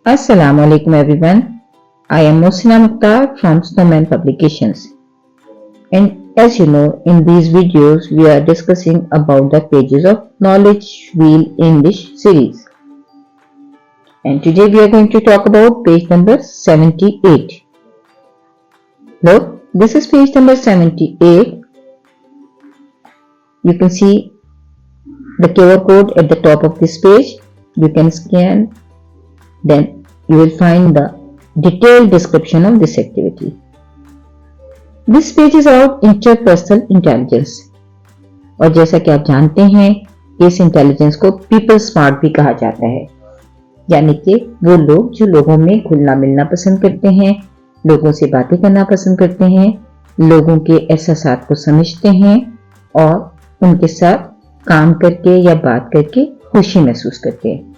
Assalamu alaikum everyone. I am Mohsina Mukhtar from Snowman Publications. And as you know, in these videos we are discussing about the pages of Knowledge Wheel English series. And today we are going to talk about page number 78. Look, this is page number 78. You can see the QR code at the top of this page. You can scan, then you will find the detailed description of this activity. This page is about interpersonal intelligence. और जैसा कि आप जानते हैं इस intelligence को people smart भी कहा जाता है, यानी कि वो लोग जो लोगों में घुलना मिलना पसंद करते हैं, लोगों से बातें करना पसंद करते हैं, लोगों के एहसासात को समझते हैं और उनके साथ काम करके या बात करके खुशी महसूस करते हैं।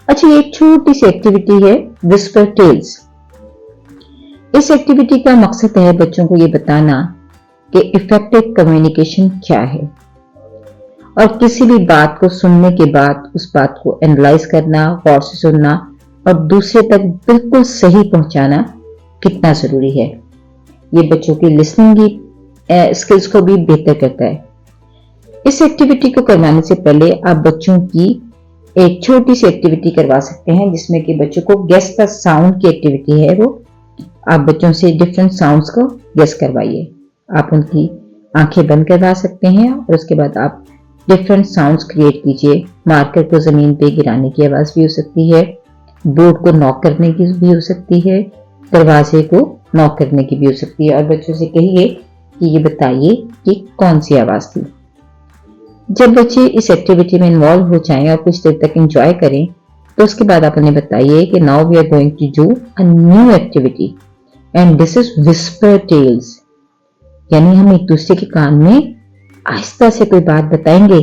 अच्छा, ये एक छोटी सी एक्टिविटी है विस्पर टेल्स। इस एक्टिविटी का मकसद है बच्चों को ये बताना कि इफेक्टिव कम्युनिकेशन क्या है और किसी भी बात को सुनने के बाद उस बात को एनालाइज करना, गौर से सुनना और दूसरे तक बिल्कुल सही पहुंचाना कितना जरूरी है। ये बच्चों की लिसनिंग की स्किल्स को भी बेहतर करता है। इस एक्टिविटी को करवाने से पहले आप बच्चों की एक छोटी सी एक्टिविटी करवा सकते हैं जिसमें कि बच्चों को गेस द साउंड की एक्टिविटी है। वो आप बच्चों से डिफरेंट साउंड्स को गेस करवाइए। आप उनकी आंखें बंद करवा सकते हैं और उसके बाद आप डिफरेंट साउंड्स क्रिएट कीजिए। मार्कर को जमीन पे गिराने की आवाज भी हो सकती है, बोर्ड को नॉक करने की भी हो सकती है, दरवाजे को नॉक करने की भी हो सकती है। और बच्चों से कहिए कि ये बताइए कि कौन सी आवाज थी। जब बच्चे इस एक्टिविटी में इन्वॉल्व हो जाएं और कुछ देर तक एंजॉय करें तो उसके बाद आप उन्हें बताइए कि now we are going to do a new activity and this is whisper tales, यानी हम एक दूसरे के कान में आहिस्ता से कोई बात बताएंगे।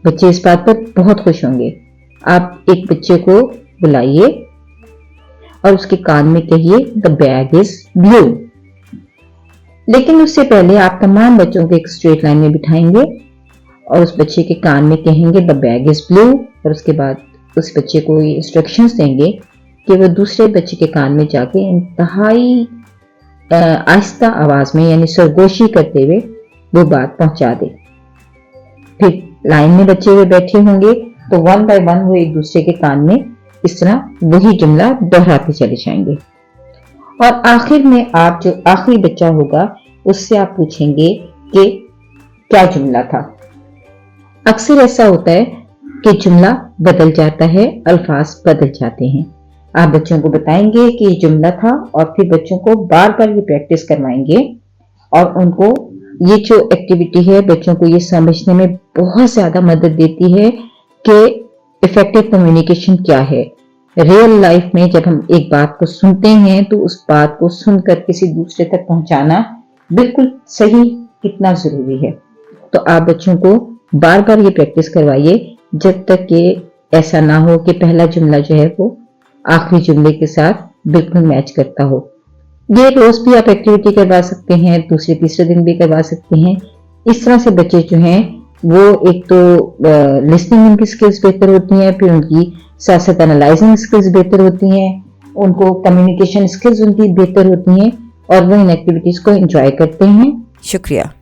बच्चे इस बात पर बहुत खुश होंगे। आप एक बच्चे को बुलाइए और उसके कान में कहिए द बैग इज ब्लू। लेकिन उससे पहले आप तमाम बच्चों को एक स्ट्रेट लाइन में बिठाएंगे और उस बच्चे के कान में कहेंगे द बैग इज ब्लू और उसके बाद उस बच्चे को ये इंस्ट्रक्शंस देंगे कि वो दूसरे बच्चे के कान में जाके इंतहाई आहिस्ता आवाज में यानी सरगोशी करते हुए वो बात पहुंचा दे। फिर लाइन में बच्चे हुए बैठे होंगे तो वन बाय वन वो एक दूसरे के कान में इस तरह वही जुमला दोहराते चले जाएंगे। और आखिर में आप जो आखिरी बच्चा होगा उससे आप पूछेंगे कि क्या जुमला था। अक्सर ऐसा होता है कि जुमला बदल जाता है, अल्फाज बदल जाते हैं। आप बच्चों को बताएंगे कि ये जुमला था और फिर बच्चों को बार बार ये प्रैक्टिस करवाएंगे और उनको ये जो एक्टिविटी है बच्चों को ये समझने में बहुत ज्यादा मदद देती है कि इफेक्टिव कम्युनिकेशन क्या है। रियल लाइफ में जब हम एक बात को सुनते हैं तो उस बात को सुनकर किसी दूसरे तक पहुंचाना बिल्कुल सही कितना जरूरी है। तो आप बच्चों को बार बार ये प्रैक्टिस करवाइए जब तक कि ऐसा ना हो कि पहला जुमला जो है वो आखिरी जुमले के साथ बिल्कुल मैच करता हो। ये रोज भी आप एक्टिविटी करवा सकते हैं, दूसरे तीसरे दिन भी करवा सकते हैं। इस तरह से बच्चे जो हैं वो एक तो लिसनिंग उनकी स्किल्स बेहतर होती हैं, फिर उनकी साथ साथ एनालाइजिंग स्किल्स बेहतर होती हैं, उनको कम्युनिकेशन स्किल्स उनकी बेहतर होती हैं और वो इन एक्टिविटीज को एंजॉय करते हैं। शुक्रिया।